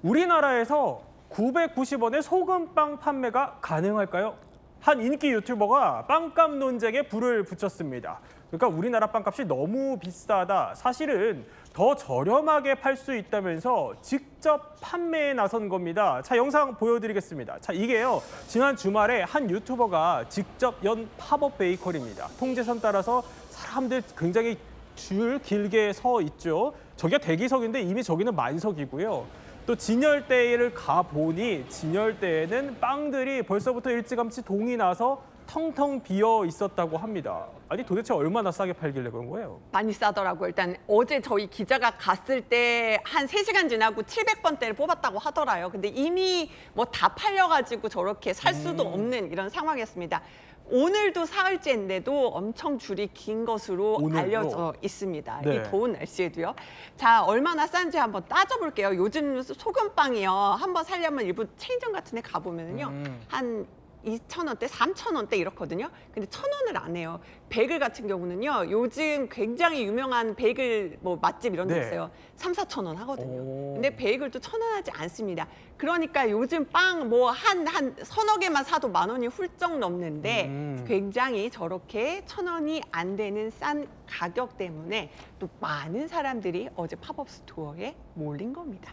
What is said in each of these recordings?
우리나라에서 990원의 소금빵 판매가 가능할까요? 한 인기 유튜버가 빵값 논쟁에 불을 붙였습니다. 그러니까 우리나라 빵값이 너무 비싸다. 사실은 더 저렴하게 팔 수 있다면서 직접 판매에 나선 겁니다. 자, 영상 보여드리겠습니다. 자, 이게요. 지난 주말에 한 유튜버가 직접 연 팝업 베이커리입니다. 통제선 따라서 사람들 굉장히 줄 길게 서 있죠. 저기가 대기석인데 이미 저기는 만석이고요. 또 진열대를 가보니 진열대에는 빵들이 벌써부터 일찌감치 동이 나서 텅텅 비어 있었다고 합니다. 아니 도대체 얼마나 싸게 팔길래 그런 거예요? 많이 싸더라고요. 일단 어제 저희 기자가 갔을 때 한 3시간 지나고 700번대를 뽑았다고 하더라요. 근데 이미 뭐 다 팔려가지고 저렇게 살 수도 없는 이런 상황이었습니다. 오늘도 사흘째인데도 엄청 줄이 긴 것으로 오늘도? 알려져 있습니다. 네. 이 더운 날씨에도요. 자, 얼마나 싼지 한번 따져볼게요. 요즘 소금빵이요. 한번 살려면 일부 체인점 같은 데 가보면요. 한 2,000원대, 3,000원대 이렇거든요. 근데 1,000원을 안 해요. 베이글 같은 경우는요. 요즘 굉장히 유명한 베이글 뭐 맛집 이런 데 네. 있어요. 3, 4,000원 하거든요. 오. 근데 베이글도 1,000원 하지 않습니다. 그러니까 요즘 빵 뭐 한 서너 개만 사도 10,000원이 훌쩍 넘는데 굉장히 저렇게 1,000원이 안 되는 싼 가격 때문에 또 많은 사람들이 어제 팝업 스토어에 몰린 겁니다.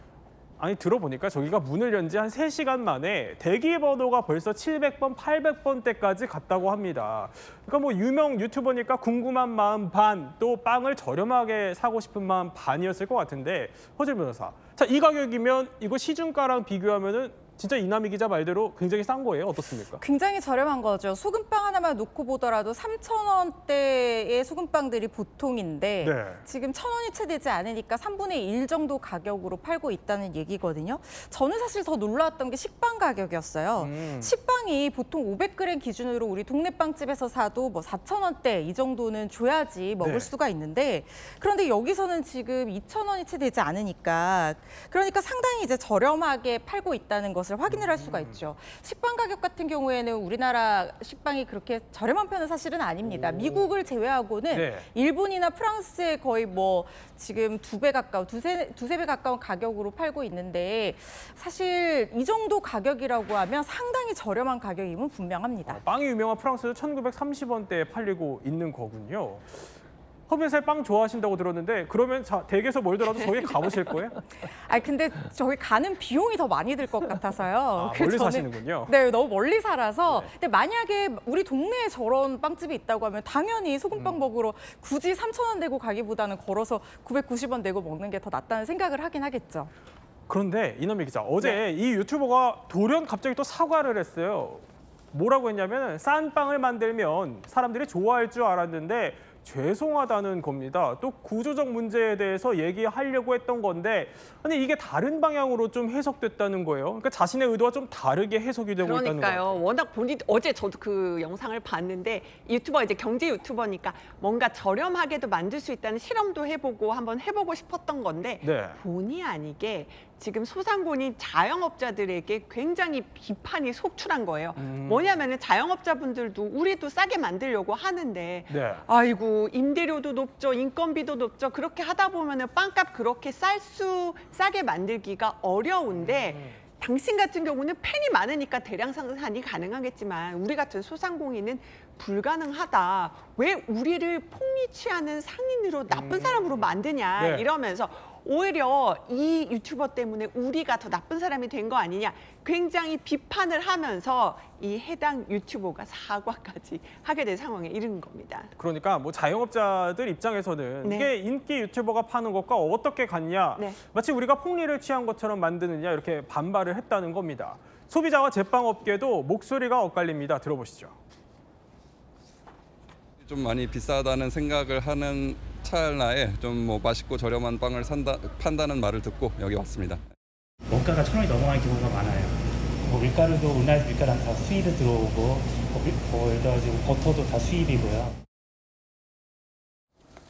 아니 들어보니까 저기가 문을 연 지 한 3시간 만에 대기 번호가 벌써 700번, 800번대까지 갔다고 합니다. 그러니까 뭐 유명 유튜버니까 궁금한 마음 반, 또 빵을 저렴하게 사고 싶은 마음 반이었을 것 같은데 허재 변호사, 자, 이 가격이면 이거 시중가랑 비교하면은 진짜 이남희 기자 말대로 굉장히 싼 거예요. 어떻습니까? 굉장히 저렴한 거죠. 소금빵 하나만 놓고 보더라도 3,000원대의 소금빵들이 보통인데 네. 지금 1,000원이 채 되지 않으니까 3분의 1 정도 가격으로 팔고 있다는 얘기거든요. 저는 사실 더 놀라웠던 게 식빵 가격이었어요. 식빵이 보통 500g 기준으로 우리 동네 빵집에서 사도 뭐 4,000원대 이 정도는 줘야지 먹을 네. 수가 있는데 그런데 여기서는 지금 2,000원이 채 되지 않으니까 그러니까 상당히 이제 저렴하게 팔고 있다는 것을 확인을 할 수가 있죠. 식빵 가격 같은 경우에는 우리나라 식빵이 그렇게 저렴한 편은 사실은 아닙니다. 미국을 제외하고는 네. 일본이나 프랑스에 거의 뭐 지금 2배 가까운, 두세 배 가까운 가격으로 팔고 있는데 사실 이 정도 가격이라고 하면 상당히 저렴한 가격임은 분명합니다. 빵이 유명한 프랑스도 1,930원대에 팔리고 있는 거군요. 허변사에 빵 좋아하신다고 들었는데 그러면 자, 댁에서 멀더라도 저기 가보실 거예요? 아 근데 저희 가는 비용이 더 많이 들 것 같아서요. 아, 그래서 멀리 저는 사시는군요. 네, 너무 멀리 살아서. 네. 근데 만약에 우리 동네에 저런 빵집이 있다고 하면 당연히 소금빵 먹으러 굳이 3,000원 내고 가기보다는 걸어서 990원 내고 먹는 게 더 낫다는 생각을 하긴 하겠죠. 그런데 이남희 기자, 어제 이 유튜버가 돌연 갑자기 또 사과를 했어요. 뭐라고 했냐면 싼 빵을 만들면 사람들이 좋아할 줄 알았는데 죄송하다는 겁니다. 또 구조적 문제에 대해서 얘기하려고 했던 건데 아니 이게 다른 방향으로 좀 해석됐다는 거예요. 그러니까 자신의 의도와 좀 다르게 해석이 되고 있다는 거예요. 그러니까요. 워낙 어제 저도 그 영상을 봤는데 유튜버 이제 경제 유튜버니까 뭔가 저렴하게도 만들 수 있다는 실험도 해보고 한번 해보고 싶었던 건데 네. 본의 아니게 지금 소상공인 자영업자들에게 굉장히 비판이 속출한 거예요. 뭐냐면은 자영업자분들도 우리도 싸게 만들려고 하는데 네. 아이고 임대료도 높죠, 인건비도 높죠. 그렇게 하다 보면은 빵값 그렇게 싸게 만들기가 어려운데. 당신 같은 경우는 팬이 많으니까 대량 생산이 가능하겠지만 우리 같은 소상공인은 불가능하다. 왜 우리를 폭리취하는 상인으로 나쁜 사람으로 만드냐 네. 이러면서 오히려 이 유튜버 때문에 우리가 더 나쁜 사람이 된 거 아니냐 굉장히 비판을 하면서 이 해당 유튜버가 사과까지 하게 된 상황에 이른 겁니다. 그러니까 뭐 자영업자들 입장에서는 네. 이게 인기 유튜버가 파는 것과 어떻게 같냐, 네. 마치 우리가 폭리를 취한 것처럼 만드느냐 이렇게 반발을 했다는 겁니다. 소비자와 제빵업계도 목소리가 엇갈립니다. 들어보시죠. 좀 많이 비싸다는 생각을 하는 찰나에 좀 뭐 맛있고 저렴한 빵을 판다는 말을 듣고 여기 왔습니다. 원가가 1,000원이 넘어가는 경우가 많아요. 뭐 밀가루도 우리나라 밀가루랑 다 수입이 들어오고 예를 들어 지금 버터도 다 수입이고요.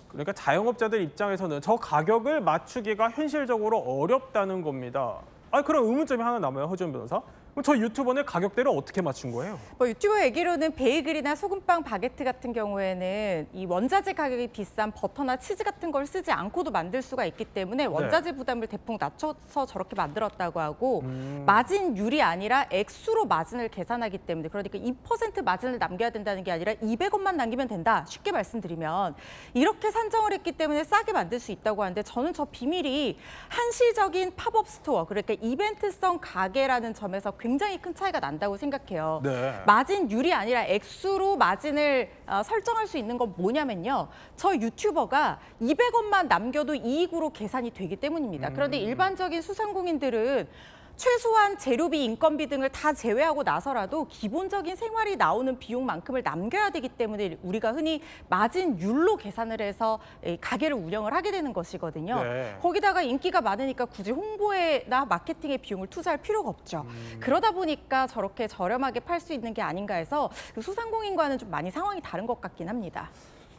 그러니까 자영업자들 입장에서는 저 가격을 맞추기가 현실적으로 어렵다는 겁니다. 그럼 의문점이 하나 남아요, 허지원 변호사. 그럼 저 유튜버는 가격대를 어떻게 맞춘 거예요? 뭐 유튜버 얘기로는 베이글이나 소금빵, 바게트 같은 경우에는 이 원자재 가격이 비싼 버터나 치즈 같은 걸 쓰지 않고도 만들 수가 있기 때문에 원자재 부담을 대폭 낮춰서 저렇게 만들었다고 하고 마진율이 아니라 액수로 마진을 계산하기 때문에 그러니까 2% 마진을 남겨야 된다는 게 아니라 200원만 남기면 된다. 쉽게 말씀드리면 이렇게 산정을 했기 때문에 싸게 만들 수 있다고 하는데 저는 저 비밀이 한시적인 팝업 스토어 그러니까 이벤트성 가게라는 점에서 굉장히 큰 차이가 난다고 생각해요. 네. 마진율이 아니라 액수로 마진을 설정할 수 있는 건 뭐냐면요. 저 유튜버가 200원만 남겨도 이익으로 계산이 되기 때문입니다. 그런데 일반적인 수상공인들은 최소한 재료비, 인건비 등을 다 제외하고 나서라도 기본적인 생활이 나오는 비용만큼을 남겨야 되기 때문에 우리가 흔히 마진율로 계산을 해서 가게를 운영을 하게 되는 것이거든요. 네. 거기다가 인기가 많으니까 굳이 홍보에나 마케팅에 비용을 투자할 필요가 없죠. 그러다 보니까 저렇게 저렴하게 팔 수 있는 게 아닌가 해서 그 소상공인과는 좀 많이 상황이 다른 것 같긴 합니다.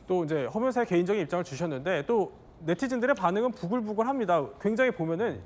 또 이제 허 변호사의 개인적인 입장을 주셨는데 또 네티즌들의 반응은 부글부글합니다. 굉장히 보면은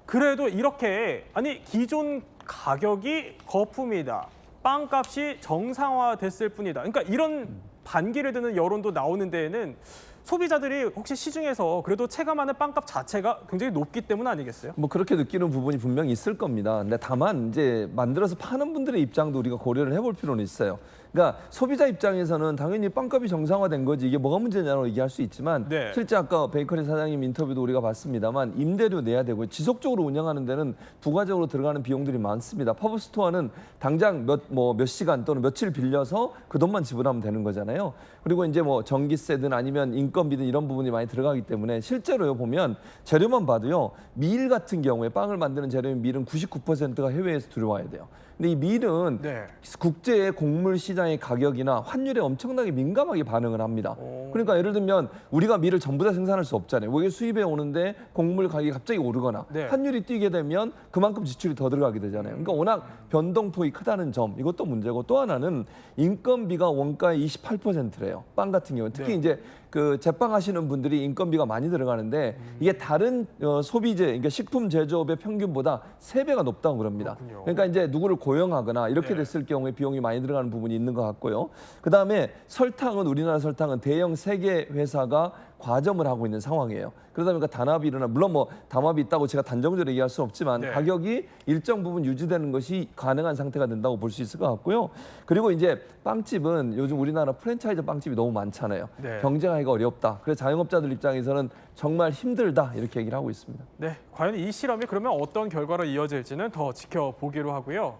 그래도 이렇게 아니 기존 가격이 거품이다. 빵값이 정상화됐을 뿐이다. 그러니까 이런 반기를 드는 여론도 나오는 데에는 소비자들이 혹시 시중에서 그래도 체감하는 빵값 자체가 굉장히 높기 때문 아니겠어요? 뭐 그렇게 느끼는 부분이 분명히 있을 겁니다. 근데 다만 이제 만들어서 파는 분들의 입장도 우리가 고려를 해볼 필요는 있어요. 그러니까 소비자 입장에서는 당연히 빵값이 정상화된 거지 이게 뭐가 문제냐고 얘기할 수 있지만 네. 실제 아까 베이커리 사장님 인터뷰도 우리가 봤습니다만 임대료 내야 되고 지속적으로 운영하는 데는 부가적으로 들어가는 비용들이 많습니다. 팝업 스토어는 당장 몇 시간 또는 며칠 빌려서 그 돈만 지불하면 되는 거잖아요. 그리고 이제 뭐 전기세든 아니면 인건비든 이런 부분이 많이 들어가기 때문에 실제로요 보면 재료만 봐도요 밀 같은 경우에 빵을 만드는 재료인 밀은 99%가 해외에서 들어와야 돼요. 근데 이 밀은 네. 국제 곡물 시장의 가격이나 환율에 엄청나게 민감하게 반응을 합니다. 그러니까 예를 들면 우리가 밀을 전부 다 생산할 수 없잖아요. 외계 수입해 오는데 곡물 가격이 갑자기 오르거나 네. 환율이 뛰게 되면 그만큼 지출이 더 들어가게 되잖아요. 그러니까 워낙 변동폭이 크다는 점 이것도 문제고 또 하나는 인건비가 원가의 28%래요. 빵 같은 경우는 특히 네. 이제 그 제빵 하시는 분들이 인건비가 많이 들어가는데 이게 다른 소비재, 그러니까 식품 제조업의 평균보다 3배가 높다고 그럽니다. 그렇군요. 그러니까 이제 누구를 고용하거나 이렇게 네. 됐을 경우에 비용이 많이 들어가는 부분이 있는 것 같고요. 그다음에 설탕은 우리나라 설탕은 대형 세계 회사가 과점을 하고 있는 상황이에요. 그러다 보니까 단합이 일어나 물론 뭐 담합이 있다고 제가 단정적으로 얘기할 수 없지만 네. 가격이 일정 부분 유지되는 것이 가능한 상태가 된다고 볼 수 있을 것 같고요. 그리고 이제 빵집은 요즘 우리나라 프랜차이즈 빵집이 너무 많잖아요. 네. 경쟁하기가 어렵다. 그래서 자영업자들 입장에서는 정말 힘들다 이렇게 얘기를 하고 있습니다. 네, 과연 이 실험이 그러면 어떤 결과로 이어질지는 더 지켜보기로 하고요.